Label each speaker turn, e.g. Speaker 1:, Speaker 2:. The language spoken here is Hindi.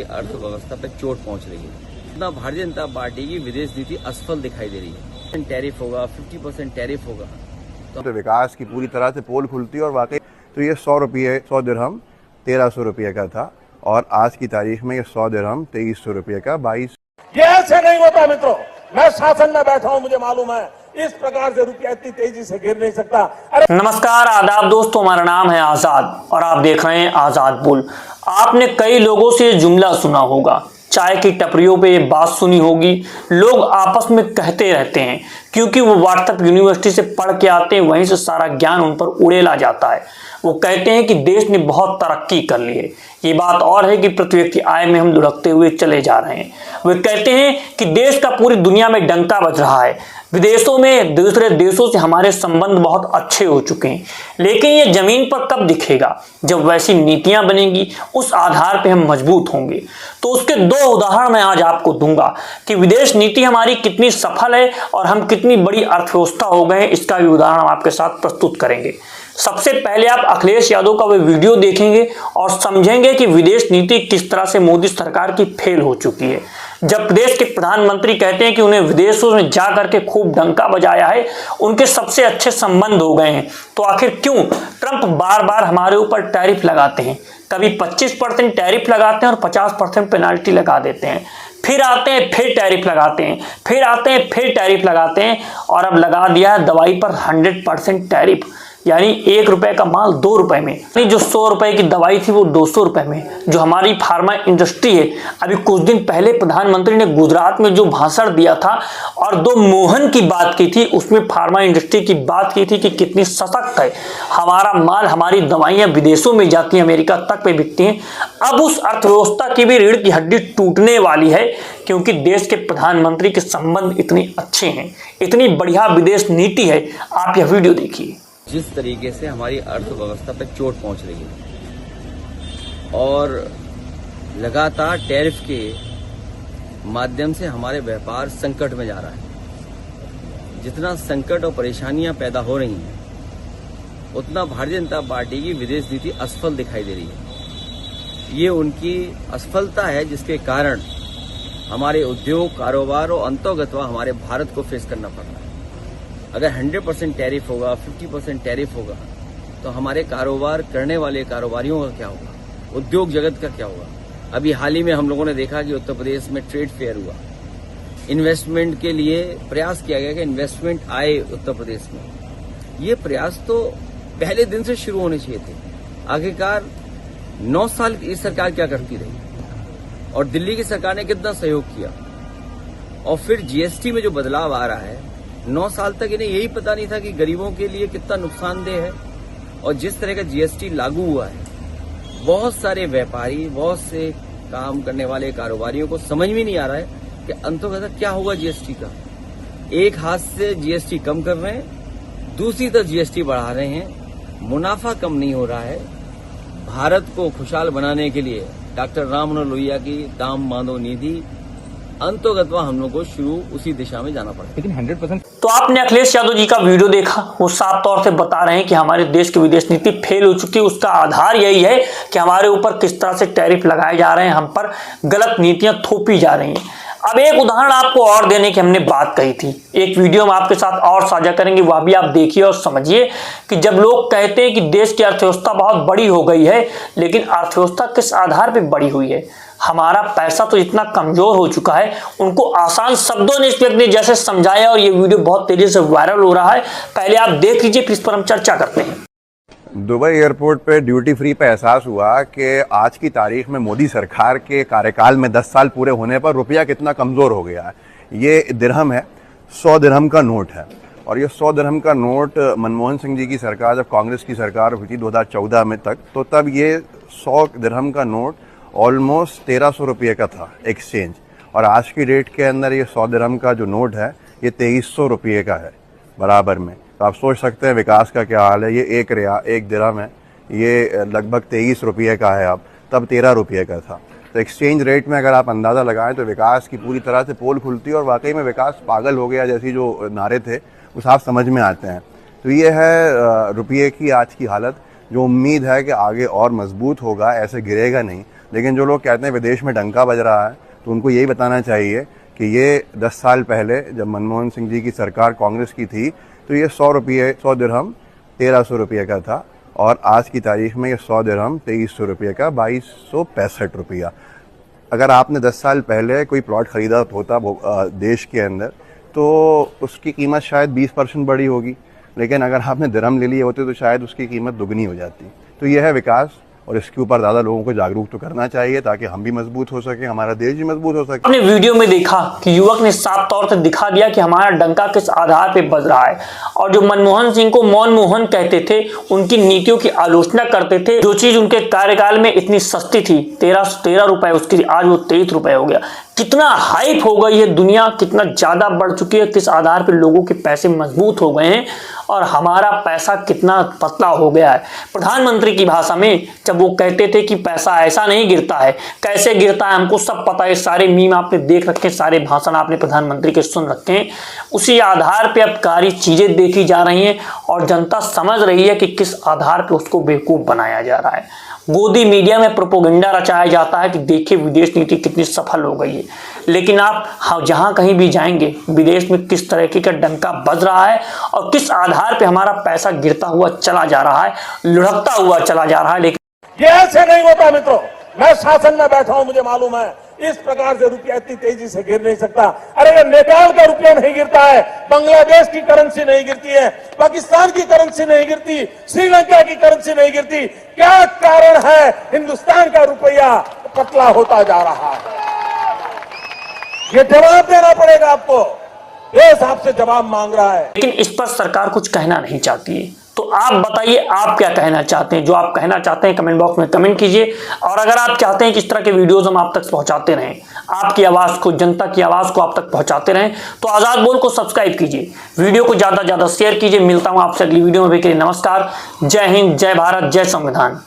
Speaker 1: अर्थव्यवस्था पर चोट पहुंच रही है। इतना भारतीय जनता पार्टी की विदेश नीति असफल दिखाई दे रही है। टैरिफ होगा, 50% टैरिफ होगा
Speaker 2: तो विकास की पूरी तरह से पोल खुलती है। और वाकई तो ये 100 दिरहम 1300 रुपये का था और आज की तारीख में ये 100 दिरहम 2300 रुपये का 22।
Speaker 3: ये ऐसे नहीं होता मित्रों, मैं शासन में बैठा हूं, मुझे मालूम है इस प्रकार से रुपया इतनी तेजी से गिर नहीं सकता।
Speaker 4: नमस्कार, आदाब दोस्तों, हमारा नाम है आजाद और आप देख रहे हैं आजाद बुल। आपने कई लोगों से ये जुमला सुना होगा, चाय की टपरियों पे ये बात सुनी होगी। लोग आपस में कहते रहते हैं क्योंकि वो व्हाट्सएप यूनिवर्सिटी से पढ़ के आते हैं, वहीं से सारा ज्ञान उन पर उड़ेला जाता है। वो कहते हैं कि देश ने बहुत तरक्की कर ली है। ये बात और है कि प्रति व्यक्ति आय में हम लुढ़कते हुए चले जा रहे हैं। वे कहते हैं कि देश का पूरी दुनिया में डंका बज रहा है, विदेशों में दूसरे देशों से हमारे संबंध बहुत अच्छे हो चुके हैं। लेकिन ये जमीन पर कब दिखेगा? जब वैसी नीतियां बनेंगी, उस आधार पे हम मजबूत होंगे। तो उसके दो उदाहरण मैं आज आपको दूंगा कि विदेश नीति हमारी कितनी सफल है और हम कितनी बड़ी अर्थव्यवस्था हो गए हैं। इसका भी उदाहरण हम आपके साथ प्रस्तुत करेंगे। सबसे पहले आप अखिलेश यादव का वो वीडियो देखेंगे और समझेंगे कि विदेश नीति किस तरह से मोदी सरकार की फेल हो चुकी है। जब प्रदेश के प्रधानमंत्री कहते हैं कि उन्हें विदेशों में जा करके खूब डंका बजाया है, उनके सबसे अच्छे संबंध हो गए हैं, तो आखिर क्यों ट्रंप बार बार हमारे ऊपर टैरिफ लगाते हैं? कभी 25% टैरिफ लगाते हैं और 50% पेनाल्टी लगा देते हैं, फिर आते हैं फिर टैरिफ लगाते हैं, फिर आते हैं फिर टैरिफ लगाते हैं, और अब लगा दिया है दवाई पर 100% टैरिफ, यानी 1 रुपए का माल 2 रुपए में। जो 100 रुपए की दवाई थी वो 200 रुपए में। जो हमारी फार्मा इंडस्ट्री है, अभी कुछ दिन पहले प्रधानमंत्री ने गुजरात में जो भाषण दिया था और 2 मोहन की बात की थी, उसमें फार्मा इंडस्ट्री की बात की थी कि कितनी सशक्त है, हमारा माल, हमारी दवाइयां विदेशों में जाती हैं, अमेरिका तक में बिकती हैं। अब उस अर्थव्यवस्था की भी रीढ़ की हड्डी टूटने वाली है क्योंकि देश के प्रधानमंत्री के संबंध इतने अच्छे हैं, इतनी बढ़िया विदेश नीति है। आप यह वीडियो देखिए।
Speaker 1: जिस तरीके से हमारी अर्थव्यवस्था पर चोट पहुंच रही है और लगातार टैरिफ के माध्यम से हमारे व्यापार संकट में जा रहा है। जितना संकट और परेशानियां पैदा हो रही हैं, उतना भारतीय जनता पार्टी की विदेश नीति असफल दिखाई दे रही है। ये उनकी असफलता है जिसके कारण हमारे उद्योग, कारोबार और अंतर्गतवा हमारे भारत को फेस करना पड़ रहा है। अगर 100% टैरिफ होगा, 50% टैरिफ होगा, तो हमारे कारोबार करने वाले कारोबारियों का क्या होगा, उद्योग जगत का क्या होगा? अभी हाल ही में हम लोगों ने देखा कि उत्तर प्रदेश में ट्रेड फेयर हुआ, इन्वेस्टमेंट के लिए प्रयास किया गया कि इन्वेस्टमेंट आए उत्तर प्रदेश में। ये प्रयास तो पहले दिन से शुरू होने चाहिए थे। आखिरकार 9 साल की सरकार क्या करती रही और दिल्ली की सरकार ने कितना सहयोग किया, और फिर जीएसटी में जो बदलाव आ रहा है, 9 साल तक इन्हें यही पता नहीं था कि गरीबों के लिए कितना नुकसानदेह है। और जिस तरह का जीएसटी लागू हुआ है, बहुत सारे व्यापारी, बहुत से काम करने वाले कारोबारियों को समझ में नहीं आ रहा है कि अंततः क्या होगा जीएसटी का। एक हाथ से जीएसटी कम कर रहे हैं, दूसरी तरफ जीएसटी बढ़ा रहे हैं, मुनाफा कम नहीं हो रहा है। भारत को खुशहाल बनाने के लिए डॉक्टर राम मनोहर लोहिया की दाम बांधो निधि अंतर्गतवा हम लोग को शुरू उसी दिशा में जाना पड़ेगा।
Speaker 4: लेकिन 100% तो आपने अखिलेश यादव जी का वीडियो देखा, वो साफ तौर से बता रहे हैं कि हमारे देश की विदेश नीति फेल हो चुकी है। उसका आधार यही है कि हमारे ऊपर किस तरह से टैरिफ लगाए जा रहे हैं, हम पर गलत नीतियां थोपी जा रही हैं। अब एक उदाहरण आपको और देने की हमने बात कही थी, एक वीडियो हम आपके साथ और साझा करेंगे, वह भी आप देखिए और समझिए कि जब लोग कहते हैं कि देश की अर्थव्यवस्था बहुत बड़ी हो गई है, लेकिन अर्थव्यवस्था किस आधार पर बड़ी हुई है? हमारा पैसा तो इतना कमजोर हो चुका है। उनको आसान शब्दों ने इस व्यक्ति ने जैसे समझाया, और ये वीडियो बहुत तेजी से वायरल हो रहा है। पहले आप देख लीजिए, फिर इस पर हम चर्चा करते हैं।
Speaker 2: दुबई एयरपोर्ट पे ड्यूटी फ्री पे एहसास हुआ कि आज की तारीख में मोदी सरकार के कार्यकाल में 10 साल पूरे होने पर रुपया कितना कमज़ोर हो गया है। ये दिरहम है, 100 दिरहम का नोट है, और ये 100 दिरहम का नोट मनमोहन सिंह जी की सरकार, जब कांग्रेस की सरकार हुई थी 2014 में तक, तो तब ये 100 दिरहम का नोट ऑलमोस्ट 1300 रुपये का था एक्सचेंज, और आज की डेट के अंदर ये 100 दिरहम का जो नोट है ये 2300 रुपये का है बराबर में। तो आप सोच सकते हैं विकास का क्या हाल है। ये एक दिरहम है, ये लगभग 23 रुपये का है, अब तब 13 रुपये का था। तो एक्सचेंज रेट में अगर आप अंदाज़ा लगाएं तो विकास की पूरी तरह से पोल खुलती है, और वाकई में विकास पागल हो गया जैसी जो नारे थे वो साफ समझ में आते हैं। तो ये है रुपये की आज की हालत, जो उम्मीद है कि आगे और मजबूत होगा, ऐसे गिरेगा नहीं। लेकिन जो लोग कहते हैं विदेश में डंका बज रहा है, तो उनको यही बताना चाहिए कि ये 10 साल पहले जब मनमोहन सिंह जी की सरकार कांग्रेस की थी, तो ये 100 दिरहम 1300 रुपये का था, और आज की तारीख में ये 100 दिरहम 2300 रुपये का 2265 रुपया। अगर आपने 10 साल पहले कोई प्लॉट खरीदा होता देश के अंदर, तो उसकी कीमत शायद 20% बढ़ी होगी, लेकिन अगर आपने दिरहम ले लिए होते तो शायद उसकी कीमत दुगनी हो जाती। तो यह है विकास, और इसके ऊपर ज़्यादा लोगों को जागरूक तो करना चाहिए ताकि हम भी मजबूत हो सके, हमारा देश भी मजबूत हो सके।
Speaker 4: आपने वीडियो में देखा कि युवक ने साफ तौर से दिखा दिया कि हमारा डंका किस आधार पे बज रहा है, और जो मनमोहन सिंह को मौन मोहन कहते थे, उनकी नीतियों की आलोचना करते थे, जो चीज उनके कार्यकाल में इतनी सस्ती थी 13 रुपए उसकी, आज वो 23 रुपए हो गया। कितना हाइप हो गई है दुनिया, कितना ज्यादा बढ़ चुकी है, किस आधार पे लोगों के पैसे मजबूत हो गए हैं और हमारा पैसा कितना पतला हो गया है। प्रधानमंत्री की भाषा में जब वो कहते थे कि पैसा ऐसा नहीं गिरता है, कैसे गिरता है हमको सब पता है, सारे मीम आपने देख रखे हैं, सारे भाषण आपने प्रधानमंत्री के सुन रखे हैं, उसी आधार पे अब कारी चीजें देखी जा रही हैं और जनता समझ रही है कि किस आधार पे उसको बेवकूफ बनाया जा रहा है। गोदी मीडिया में प्रोपोगंडा रचाया जाता है कि देखिए विदेश नीति कितनी सफल हो गई है, लेकिन आप जहां कहीं भी जाएंगे विदेश में किस तरीके का डंका बज रहा है और किस आधार पे हमारा पैसा गिरता हुआ चला जा रहा है, लुढ़कता हुआ चला जा रहा है। लेकिन
Speaker 3: ये ऐसे नहीं होता मित्रों, मैं शासन में बैठा हूं, मुझे मालूम है इस प्रकार से रुपया इतनी तेजी से गिर नहीं सकता। अरे ये नेपाल का रुपया नहीं गिरता है, बांग्लादेश की करेंसी नहीं गिरती है, पाकिस्तान की करेंसी नहीं गिरती, श्रीलंका की करेंसी नहीं गिरती, क्या कारण है हिंदुस्तान का रुपया पतला होता जा रहा है? ये जवाब देना पड़ेगा आपको, देश आपसे जवाब मांग रहा है।
Speaker 4: लेकिन इस पर सरकार कुछ कहना नहीं चाहती है, तो आप बताइए आप क्या कहना चाहते हैं। जो आप कहना चाहते हैं कमेंट बॉक्स में कमेंट कीजिए, और अगर आप चाहते हैं कि इस तरह के वीडियोस हम आप तक पहुंचाते रहें, आपकी आवाज को, जनता की आवाज को आप तक पहुंचाते रहें, तो आजाद बोल को सब्सक्राइब कीजिए, वीडियो को ज्यादा से ज्यादा शेयर कीजिए। मिलता हूं आपसे अगली वीडियो में। नमस्कार, जय हिंद, जय भारत, जय संविधान।